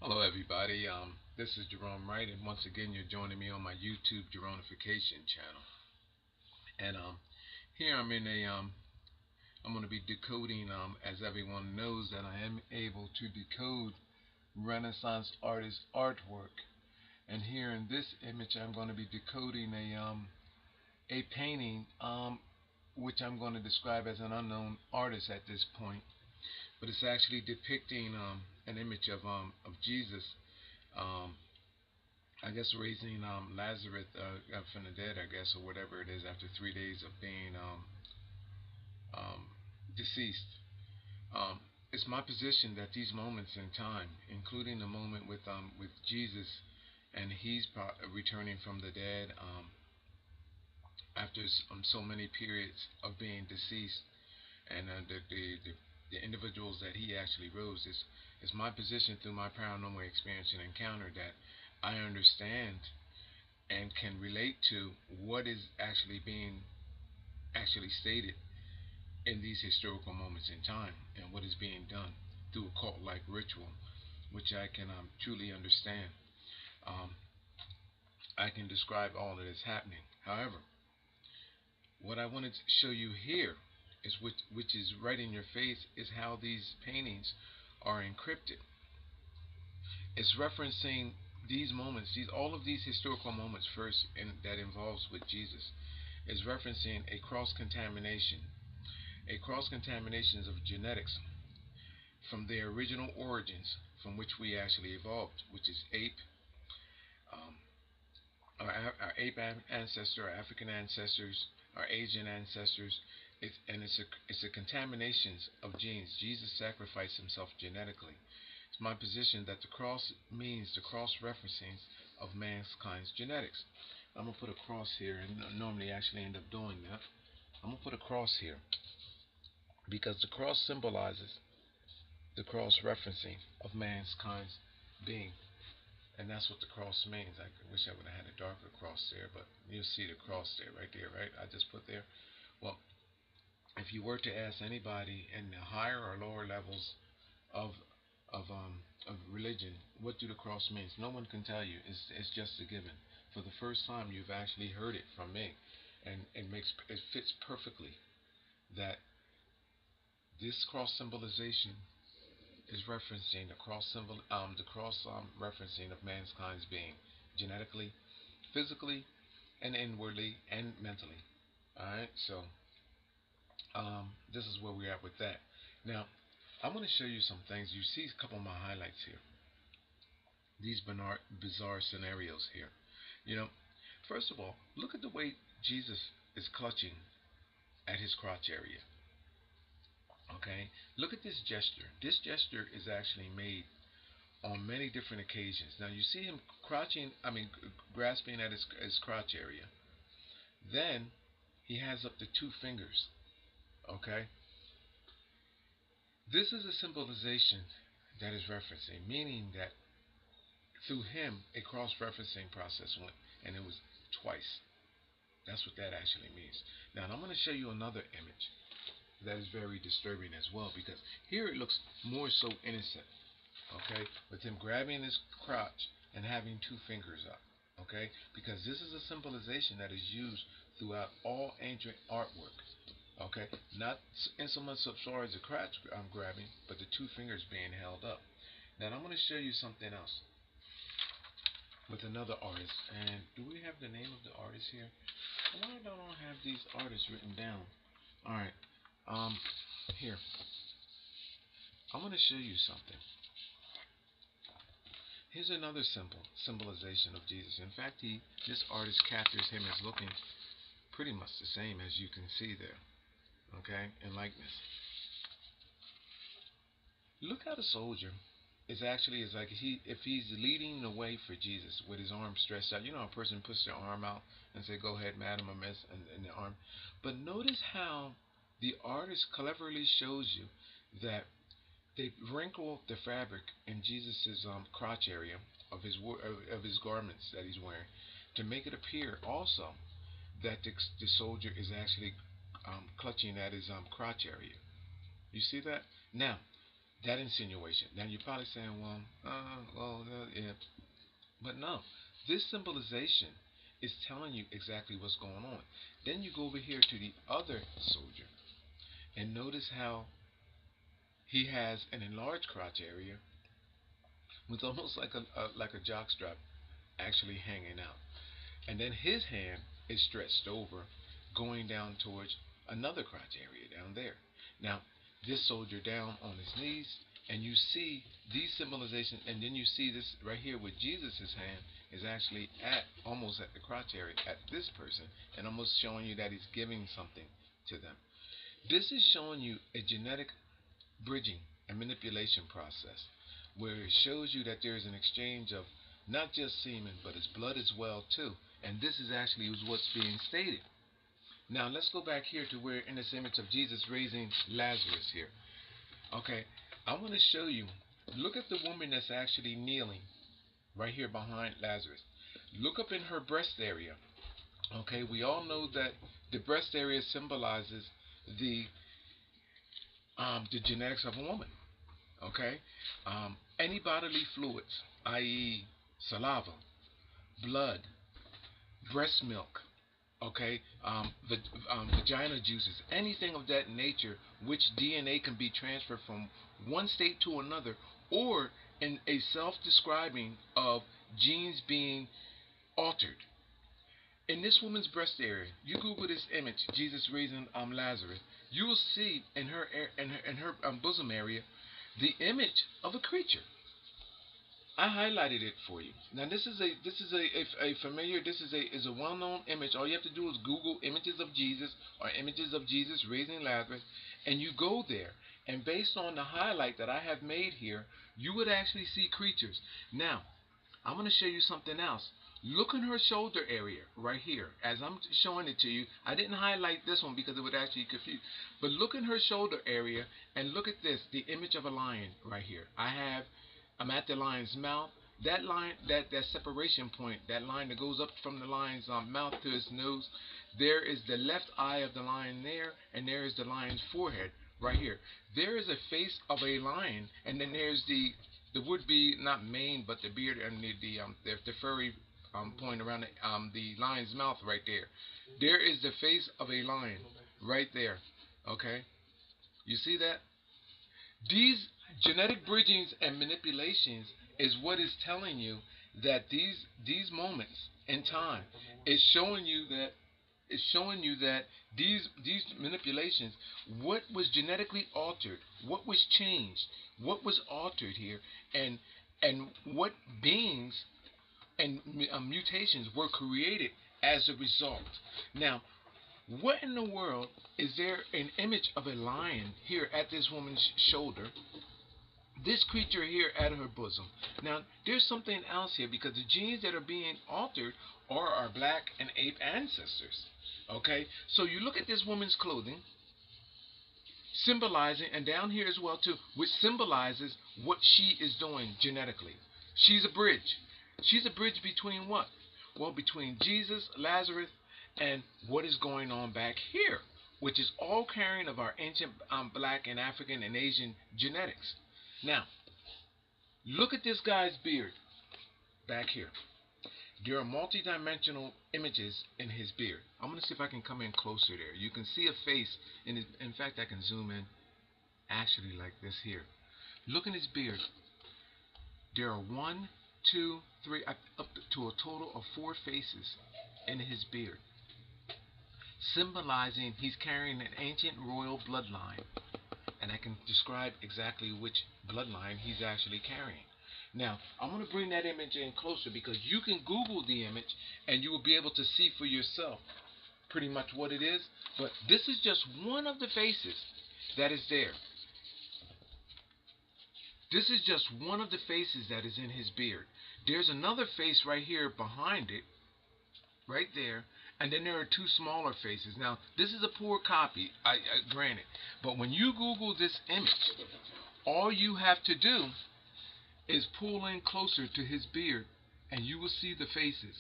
Hello, everybody. This is Gerone Wright, and once again, you're joining me on my YouTube Geronification channel. And here I'm going to be decoding. As everyone knows, that I am able to decode Renaissance artist artwork. And here in this image, I'm going to be decoding a painting, which I'm going to describe as an unknown artist at this point. But it's actually depicting an image of Jesus. Um, I guess raising Lazarus from the dead, I guess, or whatever it is, after 3 days of being um, deceased. Um, it's my position that these moments in time, including the moment with Jesus, and he's returning from the dead after so many periods of being deceased, and the individuals that he actually rose, is my position through my paranormal experience and encounter that I understand and can relate to what is actually being actually stated in these historical moments in time, and what is being done through a cult-like ritual, which I can truly understand. Um, I can describe all that is happening. However, what I wanted to show you here is which is right in your face, is how these paintings are encrypted. It's referencing these moments, all of these historical moments first, and that involves with Jesus, is referencing a cross contaminations of genetics from their original origins, from which we actually evolved, which is ape, um, our ape ancestor, our African ancestors, our Asian ancestors. It's a contaminations of genes. Jesus sacrificed himself genetically. It's my position that the cross means the cross referencing of mankind's genetics. I'm gonna put a cross here, and normally actually end up doing that. I'm gonna put a cross here because the cross symbolizes the cross referencing of mankind's being. And that's what the cross means. I wish I would have had a darker cross there, but you'll see the cross there, right there, right? I just put there. Well, if you were to ask anybody in the higher or lower levels of of religion, what do the cross means? No one can tell you. It's just a given. For the first time, you've actually heard it from me, and it fits perfectly that this cross symbolization is referencing the cross referencing of mankind's being, genetically, physically, and inwardly and mentally. All right, so this is where we're at with that. Now, I'm going to show you some things. You see a couple of my highlights here. These bizarre scenarios here. You know, first of all, look at the way Jesus is clutching at his crotch area. Okay, look at this gesture. This gesture is actually made on many different occasions. Now you see him grasping at his crotch area. Then he has up to two fingers. Okay, this is a symbolization that is referencing, meaning that through him a cross-referencing process went, and it was twice. That's what that actually means. Now I'm going to show you another image that is very disturbing as well, because here it looks more so innocent. Okay, with him grabbing his crotch and having two fingers up. Okay, because this is a symbolization that is used throughout all ancient artwork. Okay, not in so much as far as the crotch I'm grabbing, but the two fingers being held up. Now I'm going to show you something else with another artist. And do we have the name of the artist here? Why don't I have these artists written down? All right, here I'm going to show you something. Here's another symbolization of Jesus. In fact, this artist captures him as looking pretty much the same as you can see there. Okay, in likeness. Look how the soldier is like if he's leading the way for Jesus with his arm stretched out. You know, a person puts their arm out and say, "Go ahead, madam," or miss, and the arm. But notice how the artist cleverly shows you that they wrinkle the fabric in Jesus's crotch area of his garments that he's wearing to make it appear also that the soldier is actually clutching at his crotch area. You see that? Now, that insinuation. Now, you're probably saying, well, No. This symbolization is telling you exactly what's going on. Then you go over here to the other soldier and notice how he has an enlarged crotch area with almost like a jock strap actually hanging out. And then his hand is stretched over, going down towards another crotch area down there. Now, this soldier down on his knees, and you see these symbolizations, and then you see this right here with Jesus' hand is actually at almost at the crotch area at this person, and almost showing you that he's giving something to them. This is showing you a genetic bridging and manipulation process where it shows you that there is an exchange of not just semen but it's blood as well too, and this is actually what's being stated. Now let's go back here to where in this image of Jesus raising Lazarus here. Okay, I want to show you, look at the woman that's actually kneeling right here behind Lazarus. Look up in her breast area. Okay, we all know that the breast area symbolizes the genetics of a woman. Okay, any bodily fluids, i.e., saliva, blood, breast milk, okay, vagina juices, anything of that nature, which DNA can be transferred from one state to another, or in a self-describing of genes being altered. In this woman's breast area, you Google this image, Jesus raising Lazarus, you will see in her bosom area the image of a creature. I highlighted it for you. Now this is a familiar, this is a well-known image. All you have to do is Google images of Jesus or images of Jesus raising Lazarus, and you go there. And based on the highlight that I have made here, you would actually see creatures. Now, I'm going to show you something else. Look in her shoulder area right here. As I'm showing it to you, I didn't highlight this one because it would actually confuse. But look in her shoulder area and look at this, the image of a lion right here. I'm at the lion's mouth. That line, that separation point, that line that goes up from the lion's mouth to his nose, there is the left eye of the lion there, and there is the lion's forehead right here. There is a face of a lion, and then there's the would-be not mane, but the beard and the furry point around the lion's mouth right there. There is the face of a lion right there. Okay, you see that? These genetic bridgings and manipulations is what is telling you that these moments in time is showing you that these manipulations, what was genetically altered, what was changed, what was altered here, and what beings and mutations were created as a result. Now, what in the world is there an image of a lion here at this woman's shoulder? This creature here at her bosom. Now, there's something else here because the genes that are being altered are our black and ape ancestors. Okay, so you look at this woman's clothing, symbolizing, and down here as well too, which symbolizes what she is doing genetically. She's a bridge. She's a bridge between what? Well, between Jesus, Lazarus, and what is going on back here, which is all carrying of our ancient black and African and Asian genetics. Now, look at this guy's beard back here. There are multi-dimensional images in his beard. I'm going to see if I can come in closer there. You can see a face. In fact, I can zoom in actually like this here. Look in his beard. There are 1, 2, 3, up to a total of 4 faces in his beard, symbolizing he's carrying an ancient royal bloodline. And I can describe exactly which bloodline he's actually carrying. Now, I'm going to bring that image in closer because you can Google the image and you will be able to see for yourself pretty much what it is. But this is just one of the faces that is there. This is just one of the faces that is in his beard. There's another face right here behind it, right there. And then there are 2 smaller faces. Now, this is a poor copy, I granted. But when you Google this image, all you have to do is pull in closer to his beard, and you will see the faces.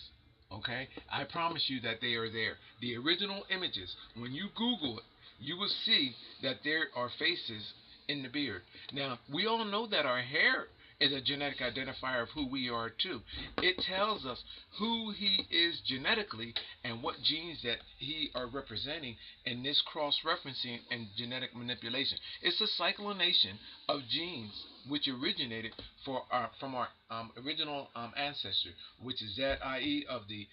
Okay? I promise you that they are there. The original images, when you Google it, you will see that there are faces in the beard. Now, we all know that our hair is a genetic identifier of who we are too. It tells us who he is genetically and what genes that he are representing in this cross-referencing and genetic manipulation. It's a cyclination of genes which originated from our original ancestor, which is that, i.e., of the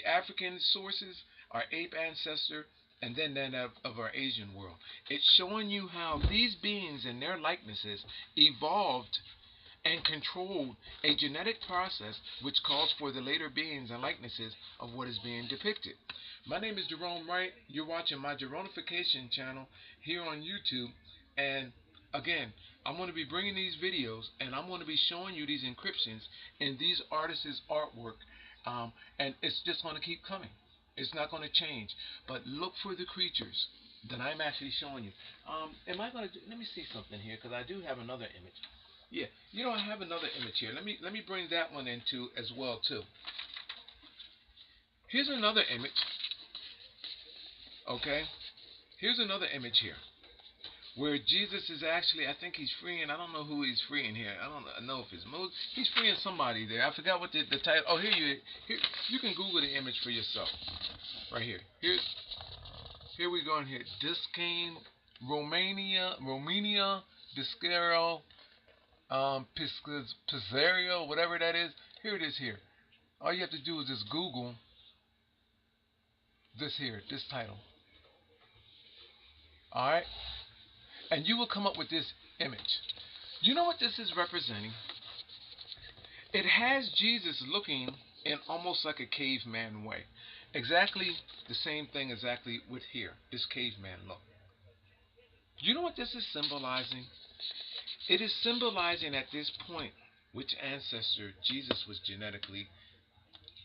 African sources, our ape ancestor, and then that of our Asian world. It's showing you how these beings and their likenesses evolved and controlled a genetic process which calls for the later beings and likenesses of what is being depicted. My name is Gerone Wright. You're watching my Geronification channel here on YouTube, and again, I'm going to be bringing these videos, and I'm going to be showing you these encryptions in these artists' artwork, and it's just going to keep coming. It's not going to change. But look for the creatures that I'm actually showing you. Am I going to let me see something here, because I do have another image. Yeah, you know, I have another image here. Let me bring that one into as well too. Here's another image. Okay, here's another image here, where Jesus is actually, I think he's freeing, I don't know who he's freeing here. I don't know if it's Moses. He's freeing somebody there. I forgot what the title. Oh, here you can Google the image for yourself. Right here. Here we go in here. Discane, Romania, Biscaro, Pizzerio, whatever that is. Here it is here. All you have to do is just Google this here, this title. Alright? And you will come up with this image. You know what this is representing? It has Jesus looking in almost like a caveman way. Exactly the same thing exactly with here, this caveman look. You know what this is symbolizing? It is symbolizing at this point which ancestor Jesus was genetically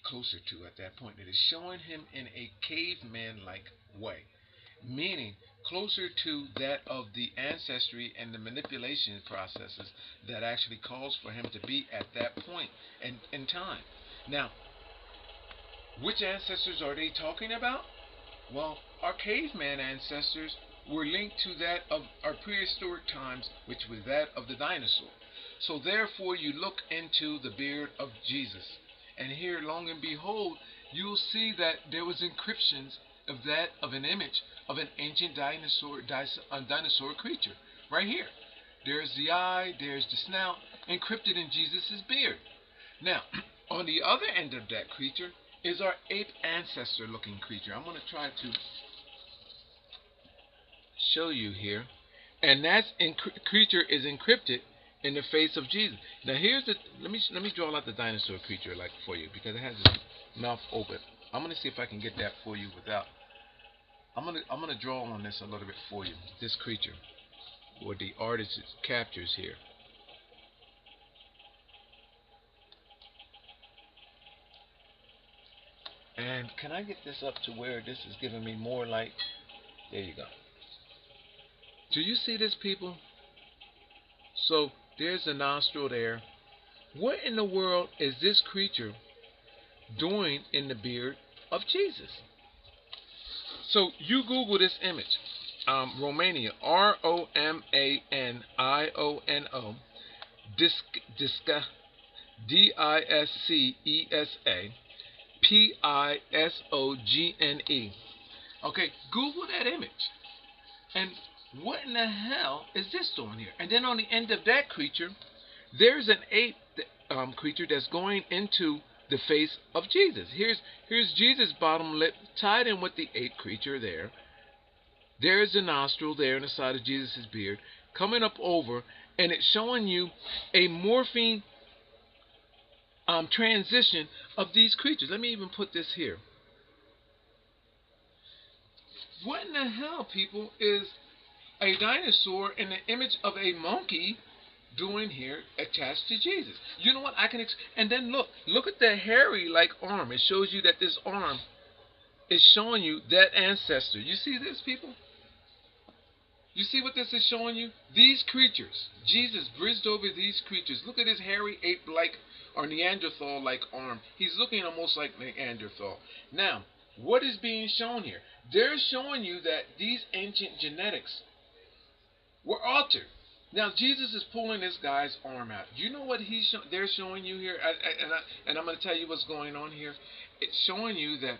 closer to at that point. It is showing him in a caveman-like way, meaning closer to that of the ancestry and the manipulation processes that actually calls for him to be at that point in time. Now, which ancestors are they talking about? Well, our caveman ancestors were linked to that of our prehistoric times, which was that of the dinosaur. So therefore you look into the beard of Jesus, and here, long and behold, you'll see that there was encryptions of that of an image of an ancient dinosaur creature. Right here. There's the eye, there's the snout, encrypted in Jesus' beard. Now, on the other end of that creature is our ape ancestor looking creature. I'm going to try to show you here. And that creature is encrypted in the face of Jesus. Now here's the, let me draw out the dinosaur creature like for you, because it has its mouth open. I'm going to see if I can get that for you without. I'm gonna draw on this a little bit for you. This creature, what the artist captures here. And can I get this up to where this is giving me more light? There you go. Do you see this, people? So there's the nostril there. What in the world is this creature doing in the beard of Jesus? So you Google this image, Romania, R-O-M-A-N-I-O-N-O, Disca, D-I-S-C-E-S-A, P-I-S-O-G-N-E. Okay, Google that image. And what in the hell is this doing here? And then on the end of that creature, there's an ape creature that's going into the face of Jesus. Here's Jesus' bottom lip tied in with the ape creature there. There's the nostril there on the side of Jesus' beard coming up over, and it's showing you a morphine transition of these creatures. Let me even put this here. What in the hell, people, is a dinosaur in the image of a monkey doing here attached to Jesus? You know what? I can and then look at the hairy like arm. It shows you that this arm is showing you that ancestor. You see this, people? You see what this is showing you? These creatures. Jesus bridged over these creatures. Look at his hairy ape-like or Neanderthal-like arm. He's looking almost like Neanderthal. Now, what is being shown here? They're showing you that these ancient genetics were altered. Now Jesus is pulling this guy's arm out. You know what they're showing you here, and I'm going to tell you what's going on here. It's showing you that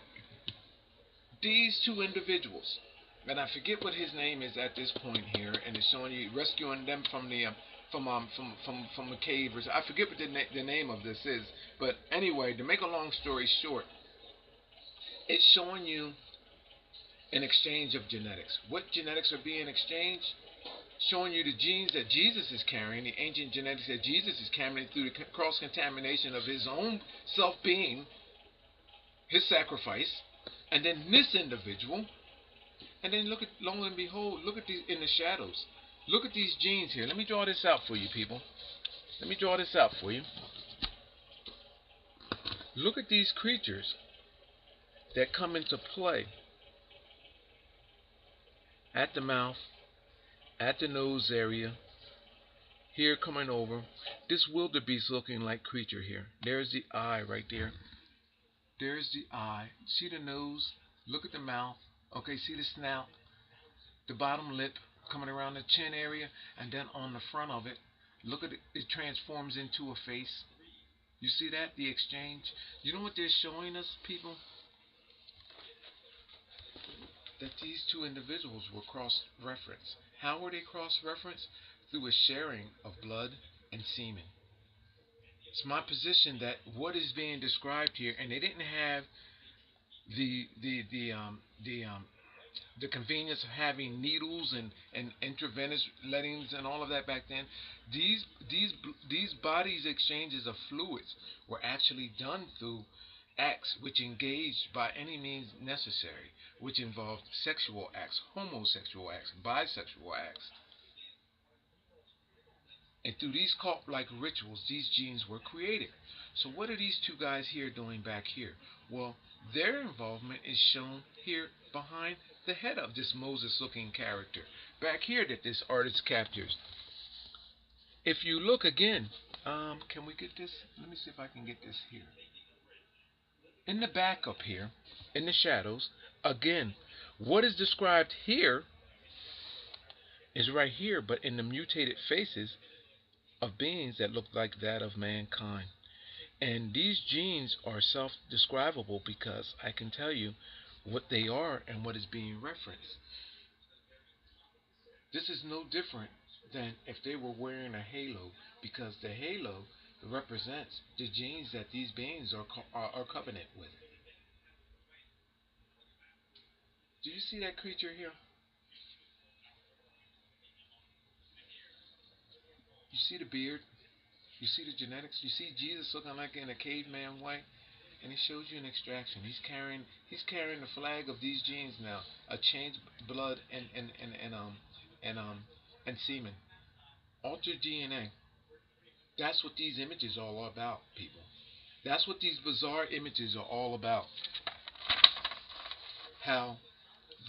these two individuals, and I forget what his name is at this point here, and it's showing you rescuing them from the from the cave. I forget what the name of this is, but anyway, to make a long story short, it's showing you an exchange of genetics. What genetics are being exchanged? Showing you the genes that Jesus is carrying, the ancient genetics that Jesus is carrying through the cross-contamination of his own self-being, his sacrifice, and then this individual, and then look at, lo and behold, look at these in the shadows. Look at these genes here. Let me draw this out for you, people. Let me draw this out for you. Look at these creatures that come into play at the mouth, at the nose area, here coming over. This wildebeest looking like creature here. There's the eye right there. There's the eye. See the nose? Look at the mouth. Okay, see the snout? The bottom lip coming around the chin area, and then on the front of it, look at it. It transforms into a face. You see that? The exchange. You know what they're showing us, people? That these two individuals were cross-referenced. How were they cross-referenced? Through a sharing of blood and semen. It's my position that what is being described here, and they didn't have the convenience of having needles and intravenous lettings and all of that back then. These bodies exchanges of fluids were actually done through acts which engaged by any means necessary, which involved sexual acts, homosexual acts, bisexual acts. And through these cult-like rituals, these genes were created. So what are these two guys here doing back here? Well, their involvement is shown here behind the head of this Moses-looking character. Back here that this artist captures. If you look again, can we get this? Let me see if I can get this here. In the back up here, in the shadows, again, what is described here is right here, but in the mutated faces of beings that look like that of mankind. And these genes are self-describable because I can tell you what they are and what is being referenced. This is no different than if they were wearing a halo, because the halo represents the genes that these beings are covenant with. Do you see that creature here? You see the beard? You see the genetics? You see Jesus looking like in a caveman way? And he shows you an extraction. He's carrying the flag of these genes now. A changed blood and semen. Altered DNA. That's what these images are all about, people. That's what these bizarre images are all about. How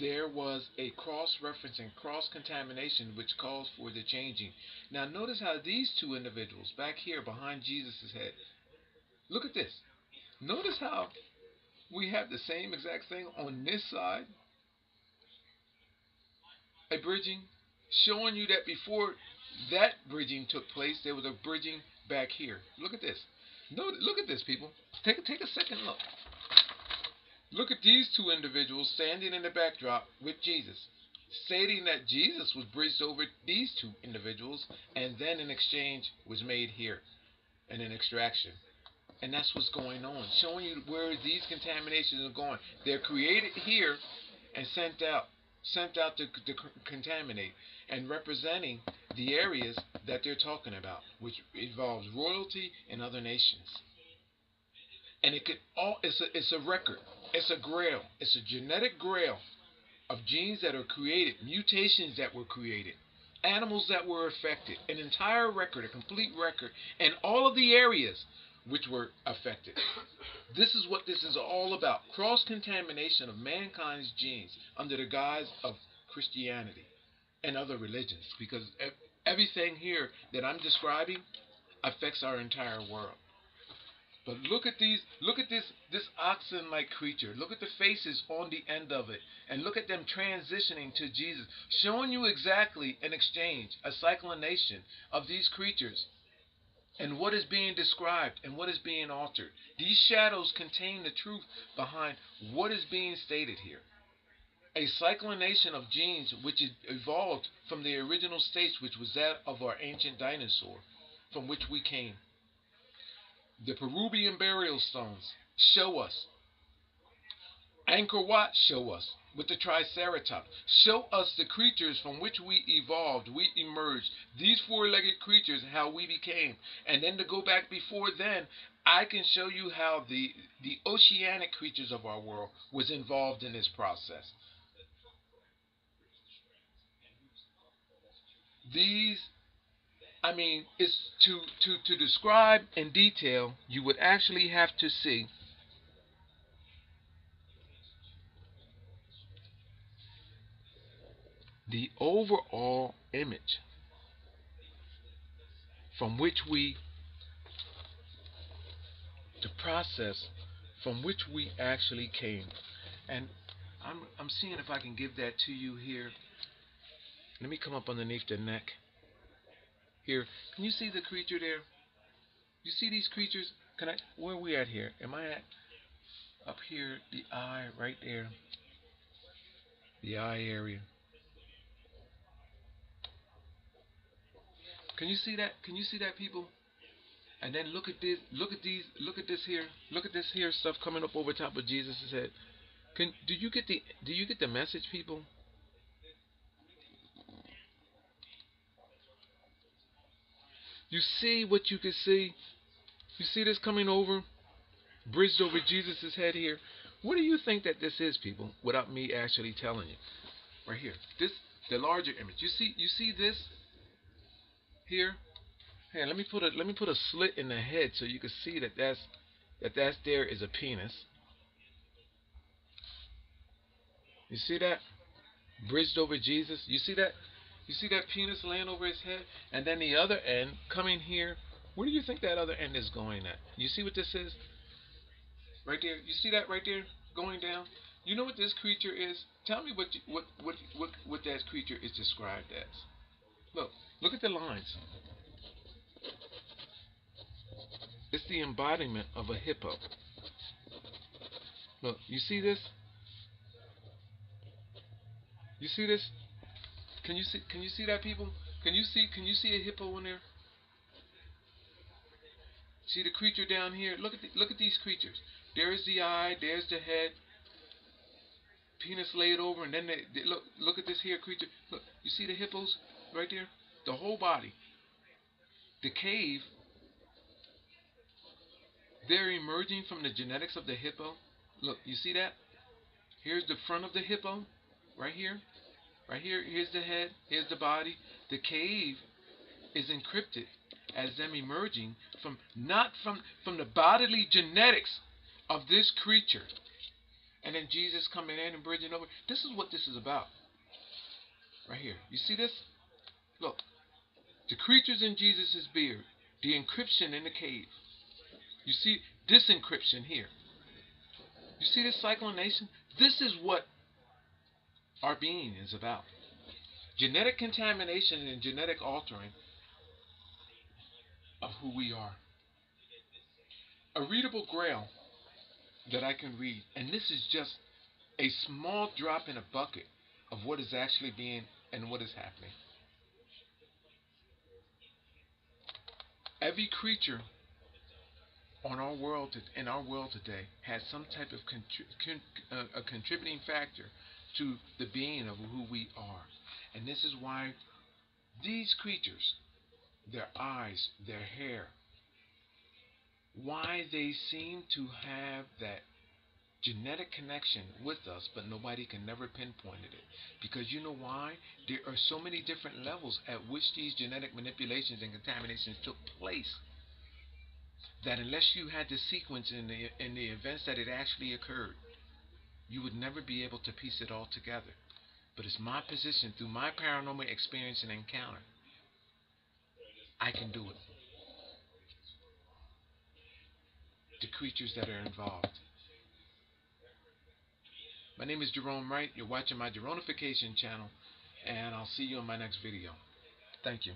there was a cross-reference and cross-contamination which calls for the changing. Now notice how these two individuals back here behind Jesus' head, look at this. Notice how we have the same exact thing on this side. A bridging, showing you that before that bridging took place, there was a bridging back here. Look at this. Look at this, people. Take a second look. Look at these two individuals standing in the backdrop with Jesus, stating that Jesus was bridged over these two individuals, and then an exchange was made here, and an extraction. And that's what's going on, showing you where these contaminations are going. They're created here and sent out to contaminate, and representing the areas that they're talking about, which involves royalty and other nations. And it's a record, it's a grail, it's a genetic grail of genes that are created, mutations that were created, animals that were affected, an entire record, a complete record, and all of the areas which were affected. This is what this is all about. Cross-contamination of mankind's genes under the guise of Christianity and other religions, because everything here that I'm describing affects our entire world. But look at this oxen-like creature. Look at the faces on the end of it, and look at them transitioning to Jesus, showing you exactly an exchange, a cyclination of these creatures, and what is being described and what is being altered. These shadows contain the truth behind what is being stated here. A cyclination of genes which evolved from the original states, which was that of our ancient dinosaur, from which we came. The Peruvian burial stones show us. Angkor Wat show us with the Triceratops. Show us the creatures from which we evolved, we emerged. These four-legged creatures, how we became. And then to go back before then, I can show you how the oceanic creatures of our world was involved in this process. These, it's to describe in detail, you would actually have to see the overall image from which the process from which we actually came. And I'm seeing if I can give that to you here. Let me come up underneath the neck. Here, can you see the creature there? You see these creatures? Where are we at here? Am I at up here? The eye right there. The eye area. Can you see that? Can you see that, people? And then look at this. Look at these. Look at this here. Look at this here stuff coming up over top of Jesus' head. Do you get the message, people? You see what you can see? You see this coming over, bridged over Jesus' head here? What do you think that this is, people, without me actually telling you? Right here. The larger image. You see this here? Here, let me put a slit in the head so you can see that's there is a penis. You see that? Bridged over Jesus. You see that? You see that penis laying over his head? And then the other end coming here. Where do you think that other end is going at? You see what this is? Right there. You see that right there going down? You know what this creature is? Tell me what that creature is described as. Look at the lines. It's the embodiment of a hippo. Look, you see this? You see this? Can you see that, people? Can you see a hippo in there? See the creature down here? Look at these creatures. There's the eye, there's the head. Penis laid over, and then look at this here creature. Look, you see the hippos right there? The whole body. The cave, they're emerging from the genetics of the hippo. Look, you see that? Here's the front of the hippo, right here. Right here, here's the head, here's the body. The cave is encrypted as them emerging not from the bodily genetics of this creature. And then Jesus coming in and bridging over. This is what this is about. Right here. You see this? Look. The creatures in Jesus' beard. The encryption in the cave. You see this encryption here. You see this cyclination? This is what our being is about. Genetic contamination and genetic altering of who we are. A readable grail that I can read, and this is just a small drop in a bucket of what is actually being and what is happening. Every creature in our world today has some type of a contributing factor to the being of who we are. And this is why these creatures, their eyes, their hair, why they seem to have that genetic connection with us, but nobody can never pinpoint it. Because you know why? There are so many different levels at which these genetic manipulations and contaminations took place, that unless you had the sequence in the events that it actually occurred, you would never be able to piece it all together. But it's my position, through my paranormal experience and encounter, I can do it. creatures that are involved. My name is Gerone Wright. You're watching my Geronification channel, and I'll see you in my next video. Thank you.